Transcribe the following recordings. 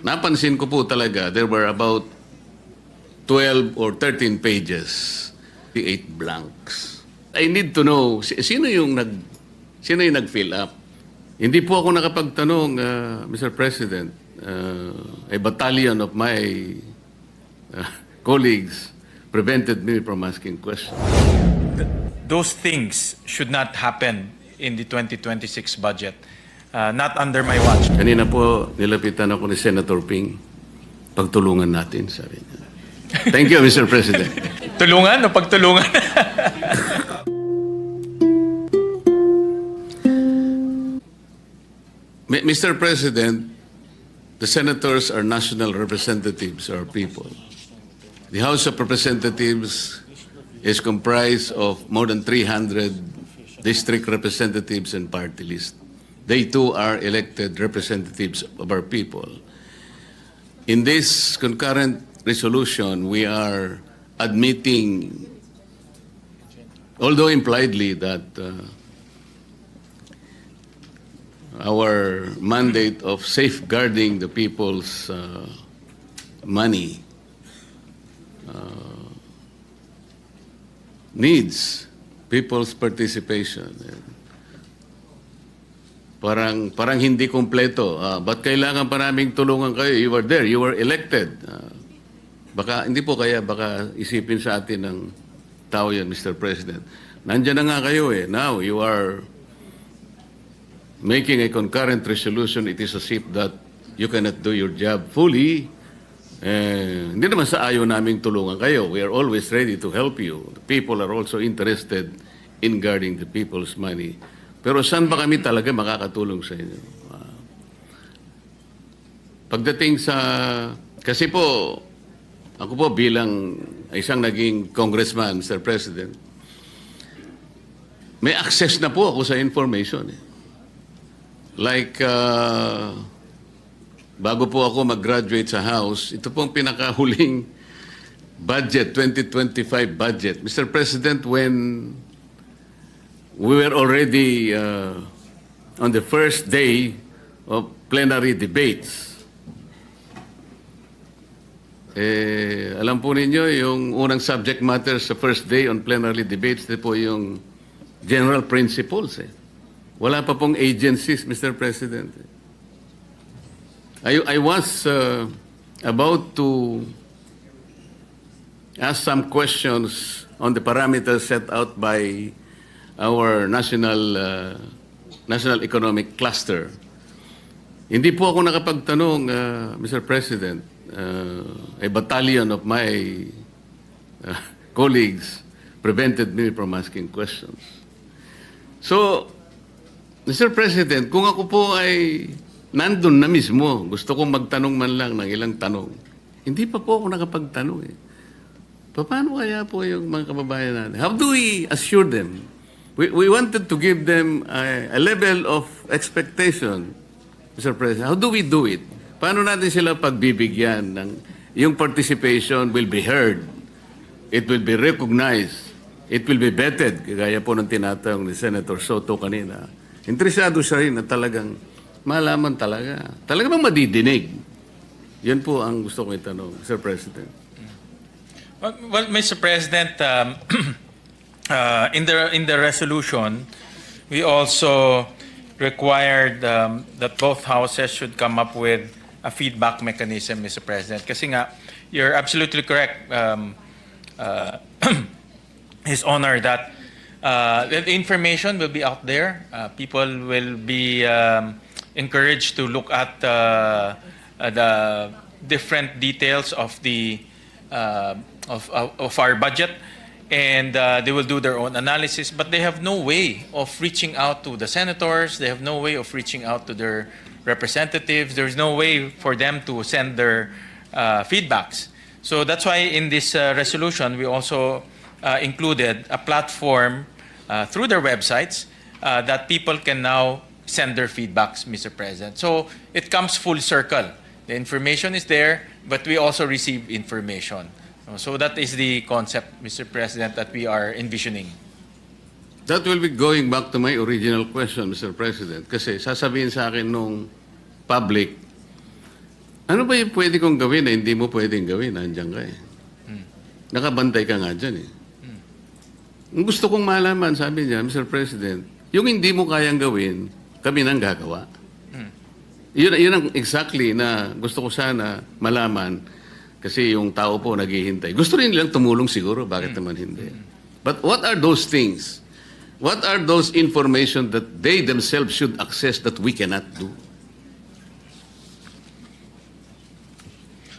napansin ko po talaga, there were about 12 or 13 pages, the 8 blanks. I need to know, sino yung nag-fill up? Hindi po ako nakapagtanong, Mr. President. A battalion of my colleagues prevented me from asking questions. Those things should not happen in the 2026 budget. Not under my watch. Kanina po, nilapitan ako ni Senator Ping. Pagtulungan natin, sabi niya. Thank you, Mr. President. Tulungan o pagtulungan? Mr. President, the senators are national representatives, our people. The House of Representatives is comprised of more than 300 district representatives and party lists. They too are elected representatives of our people. In this concurrent resolution, we are admitting, although impliedly, that our mandate of safeguarding the people's money needs people's participation. Parang hindi kompleto. Ba't kailangan pa naming tulungan kayo? You were there, you were elected. Baka isipin sa atin ng tao yan, Mr. President. Nandiyan na nga kayo eh. Now you are making a concurrent resolution. It is as if that you cannot do your job fully. Hindi naman sa ayaw naming tulungan kayo. We are always ready to help you. The people are also interested in guarding the people's money. Pero saan ba kami talaga makakatulong sa inyo? Pagdating sa... Kasi po, ako po bilang isang naging congressman, Mr. President, may access na po ako sa information. Like, bago po ako mag-graduate sa House, ito pong pinakahuling budget, 2025 budget. Mr. President, when we were already on the first day of plenary debates, alam po ninyo, yung unang subject matter sa first day on plenary debates, ito po yung general principles. Wala pa pong agencies, Mr. President. I was about to ask some questions on the parameters set out by our national economic cluster. Hindi po ako nakapagtanong, Mr. President. A battalion of my colleagues prevented me from asking questions. So, Mr. President, kung ako po ay nandun na mismo, gusto kong magtanong man lang ng ilang tanong, hindi pa po ako nakapagtanong eh. Paano kaya po yung mga kababayan natin? How do we assure them? We wanted to give them a level of expectation, Mr. President. How do we do it? Paano natin sila pagbibigyan ng yung participation will be heard, it will be recognized, it will be vetted, gaya po ng tinatawag ni Senator Soto kanina. Interesado siya rin na talagang malaman talaga. Talaga bang madidinig? Yan po ang gusto kong itanong, Mr. President. Well, Mr. President, in the resolution, we also required that both houses should come up with a feedback mechanism, Mr. President. Kasi nga, you're absolutely correct, His Honor, that the information will be out there. People will be encouraged to look at the different details of the of our budget, and they will do their own analysis, but they have no way of reaching out to the senators. They have no way of reaching out to their representatives. There's no way for them to send their feedbacks. So that's why in this resolution, we also included a platform through their websites that people can now send their feedbacks, Mr. President. So it comes full circle. The information is there, but we also receive information. So that is the concept, Mr. President, that we are envisioning. That will be going back to my original question, Mr. President. Kasi sasabihin sa akin nung public, Ano ba yung pwede kong gawin na hindi mo pwedeng gawin? Nandiyan ka eh. Nakabantay ka nga dyan eh. Ang gusto kong malaman, sabi niya, Mr. President, yung hindi mo kayang gawin, kami nang gagawa. Yun ang exactly na gusto ko sana malaman kasi yung tao po naghihintay. Gusto rin nilang tumulong siguro, bakit naman hindi? But what are those things? What are those information that they themselves should access that we cannot do?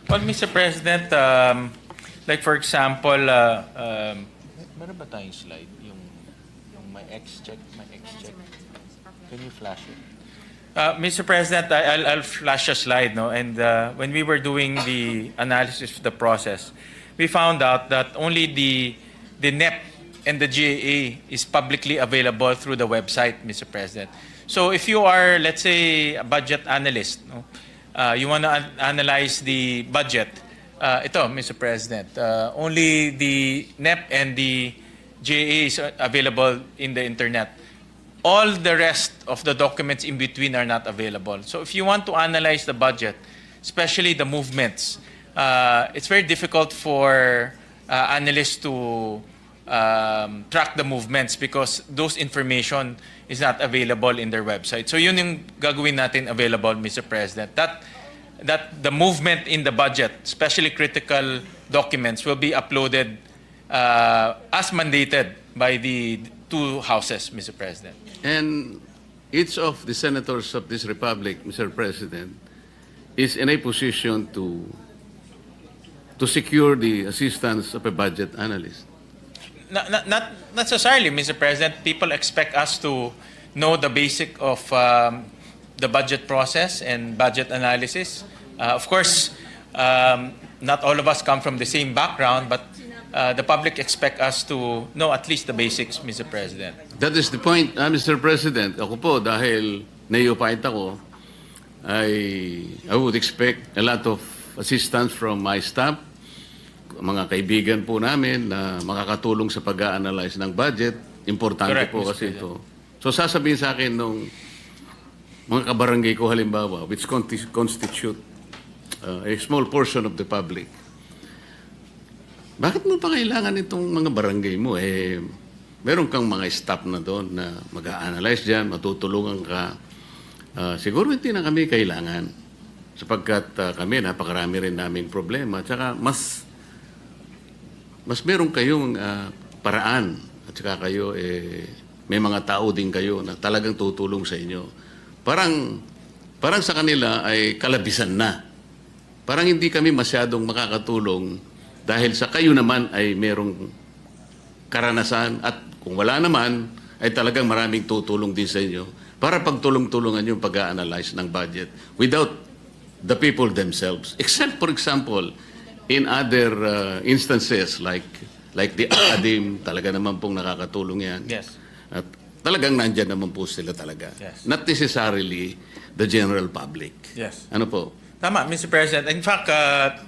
Well, Mr. President, like for example, meron ba tayong slide? Yung my X-check? Can you flash it? Mr. President, I'll flash a slide, no? And when we were doing the analysis of the process, we found out that only the NEP and the GAA is publicly available through the website, Mr. President. So if you are, let's say, a budget analyst, no? You want to analyze the budget, ito, Mr. President, only the NEP and the GAA is available in the internet. All the rest of the documents in between are not available. So if you want to analyze the budget, especially the movements, it's very difficult for analysts to track the movements because those information is not available in their website. So yun yung gagawin natin available, Mr. President. That the movement in the budget, especially critical documents, will be uploaded as mandated by the two houses, Mr. President. And each of the senators of this republic, Mr. President, is in a position to secure the assistance of a budget analyst. Not necessarily, Mr. President. People expect us to know the basic of the budget process and budget analysis. Of course, not all of us come from the same background, but the public expect us to know at least the basics, Mr. President. That is the point, Mr. President. Ako po, dahil neophyte ako, I would expect a lot of assistance from my staff, mga kaibigan po namin na makakatulong sa pag-a-analyze ng budget. Importante Correct, po Mr. kasi President. ito. So sasabihin sa akin nung mga kabarangay ko halimbawa, which constitute a small portion of the public, bakit mo pa kailangan itong mga barangay mo? Meron kang mga staff na doon na mag-a-analyze dyan, matutulungan ka. Siguro hindi na kami kailangan sapagkat kami napakarami rin naming problema. Tsaka mas meron kayong paraan at saka kayo may mga tao din kayo na talagang tutulong sa inyo. Parang sa kanila ay kalabisan na. Parang hindi kami masyadong makakatulong dahil sa kayo naman ay merong karanasan at kung wala naman ay talagang maraming tutulong din sa inyo para pagtulong-tulungan yung pag-a-analyze ng budget without the people themselves. Except, for example, in other instances like the academe, talaga naman pong nakakatulong yan. Yes. At talagang nandyan naman po sila talaga. Yes. Not necessarily the general public. Yes. Ano po? Tama, Mr. President. In fact,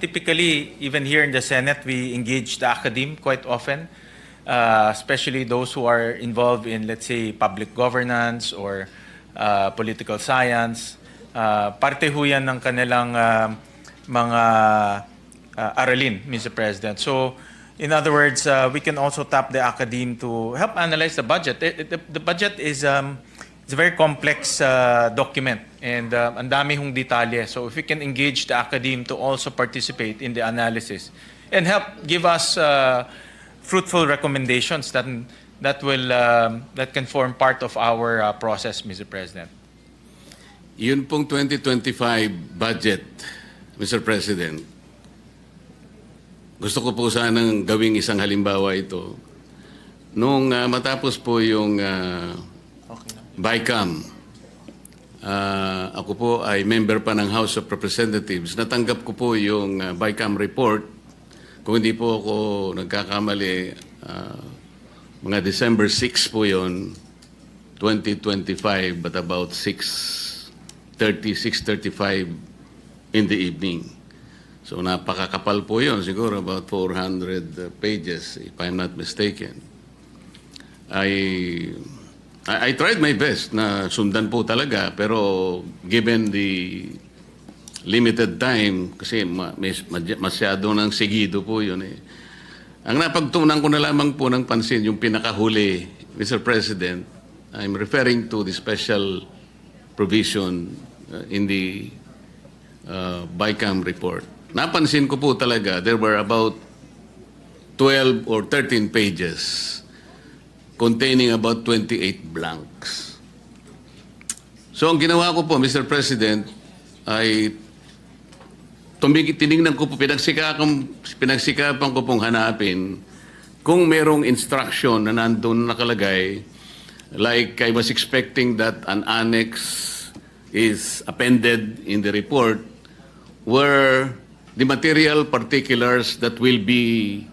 typically, even here in the Senate, we engage the academe quite often, especially those who are involved in, let's say, public governance or political science. Parte ho yan ng kanilang mga aralin, Mr. President. So, in other words, we can also tap the academe to help analyze the budget. The budget is it's a very complex document and ang dami hong detalye. So if we can engage the academe to also participate in the analysis and help give us fruitful recommendations that can form part of our process, Mr. President. Yun pong 2025 budget, Mr. President, gusto ko po sanang gawing isang halimbawa ito. Nung matapos po yung BICAM, ako po ay member pa ng House of Representatives. Natanggap ko po yung BICAM report. Kung hindi po ako nagkakamali, mga December 6 po yun, 2025, but about 6:35 in the evening. So napakakapal po yun, siguro about 400 pages, if I'm not mistaken. I tried my best na sundan po talaga, pero given the limited time, kasi masyado nang sigido po yun eh. Ang napagtunan ko na lamang po ng pansin, yung pinakahuli, Mr. President, I'm referring to the special provision in the BICAM report. Napansin ko po talaga, there were about 12 or 13 pages containing about 28 blanks. So ang ginawa ko po, Mr. President, ay tinignan ko po, pinagsikapan ko pong hanapin kung merong instruction na nandun nakalagay, like I was expecting that an annex is appended in the report where the material particulars that will be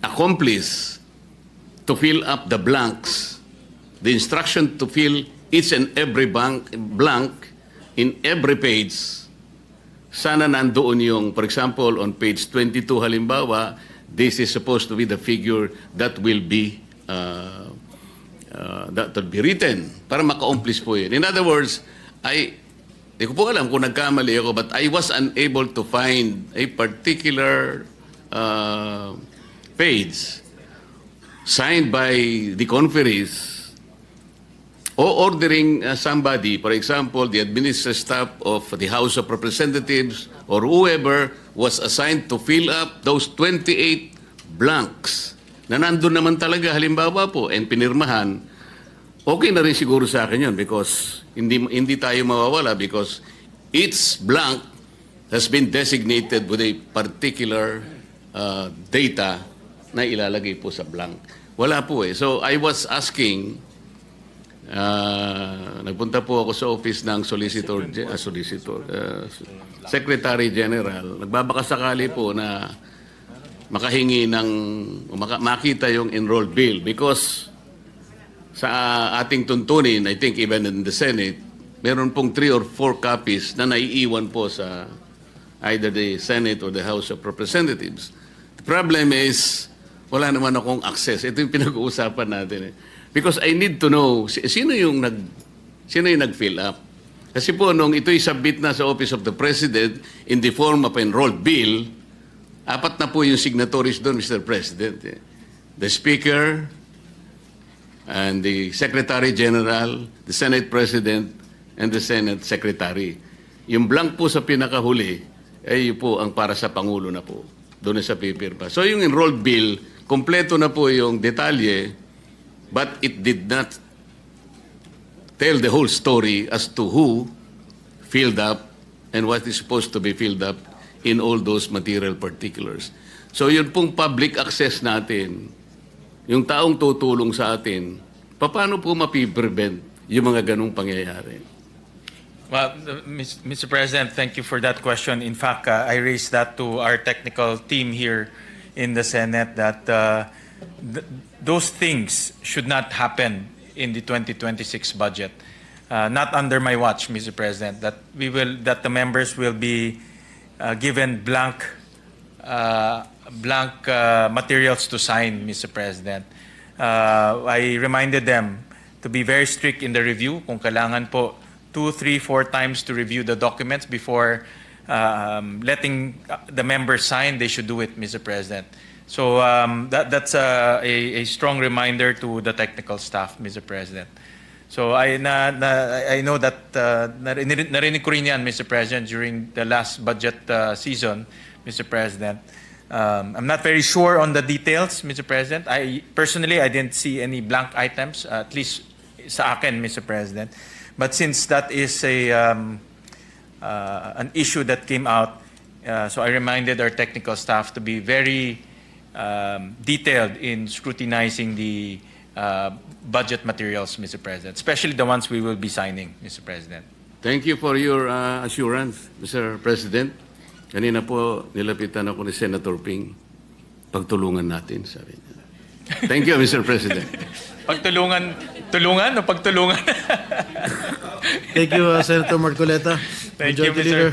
accomplished to fill up the blanks, the instruction to fill each and every blank in every page, sana nandoon yung, for example, on page 22 halimbawa, this is supposed to be the figure that will be written para maka-accomplish po yun. In other words, di ko po alam kung nagkamali ako, but I was unable to find a particular page signed by the conferees o ordering somebody, for example, the administrative staff of the House of Representatives or whoever was assigned to fill up those 28 blanks na nandun naman talaga halimbawa po and pinirmahan, okay na rin siguro sa akin yun because hindi tayo mawawala because each blank has been designated with a particular data na ilalagay po sa blank. Wala po eh. So I was asking, nagpunta po ako sa office ng Secretary General. Nagbabakasakali po na makahingi ng makita yung enrolled bill because sa ating tuntunin, I think even in the Senate, meron pong 3 or 4 copies na naiiwan po sa either the Senate or the House of Representatives. The problem is, wala naman akong access. Ito yung pinag-uusapan natin eh. Because I need to know, sino yung nag-fill up? Kasi po, nung ito'y submit na sa Office of the President in the form of enrolled bill, 4 na po yung signatories doon, Mr. President. The Speaker, and the Secretary General, the Senate President, and the Senate Secretary. Yung blank po sa pinakahuli, ay po ang para sa Pangulo na po. Doon sa pipirma. So yung enrolled bill, kompleto na po yung detalye, but it did not tell the whole story as to who filled up and what is supposed to be filled up in all those material particulars. So yun pong public access natin, yung taong tutulong sa atin, paano po mapiprevent yung mga ganong pangyayari? Well, Mr. President, thank you for that question. In fact, I raised that to our technical team here in the Senate that those things should not happen in the 2026 budget. Not under my watch, Mr. President. That the members will be given blank materials to sign, Mr. President. I reminded them to be very strict in the review. Kung kailangan po 2, 3, 4 times to review the documents before letting the members sign, they should do it, Mr. President. So that's a strong reminder to the technical staff, Mr. President. So I know that narinig ko rin yan, Mr. President, during the last budget season, Mr. President. I'm not very sure on the details, Mr. President. Personally, I didn't see any blank items, at least sa akin, Mr. President. But since that is an issue that came out, so I reminded our technical staff to be very detailed in scrutinizing the budget materials, Mr. President, especially the ones we will be signing, Mr. President. Thank you for your assurance, Mr. President. Kanina po, nilapitan ako ni Senator Ping. Pagtulungan natin, sabi niya. Thank you, Mr. President. Tulungan o pagtulungan? Thank you, Senator Marcoleta. Thank you, Majority Mr. Leader.